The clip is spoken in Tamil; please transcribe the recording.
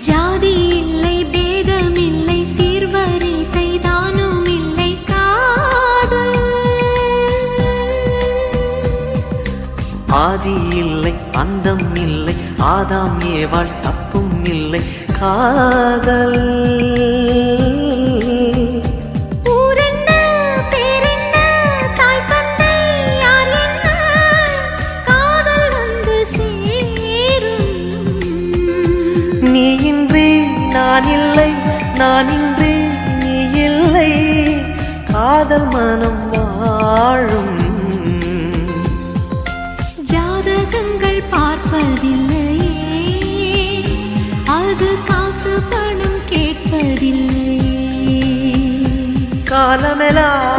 ஜாதி இல்லை, பேதம் இல்லை, சீர்வரிசை தானும் இல்லை காதல். ஆதி இல்லை, அந்தம் இல்லை, ஆதாம் ஏவாள் தப்பும் இல்லை காதல். நீ இன்றி நான் இல்லை, நான் இன்றி நீ இல்லை, காதல் மனம் வாழும். ஜாதகங்கள் பார்ப்பதில்லையே, அது காசு பணம் கேட்பதில்லையே. காலமெல்லாம்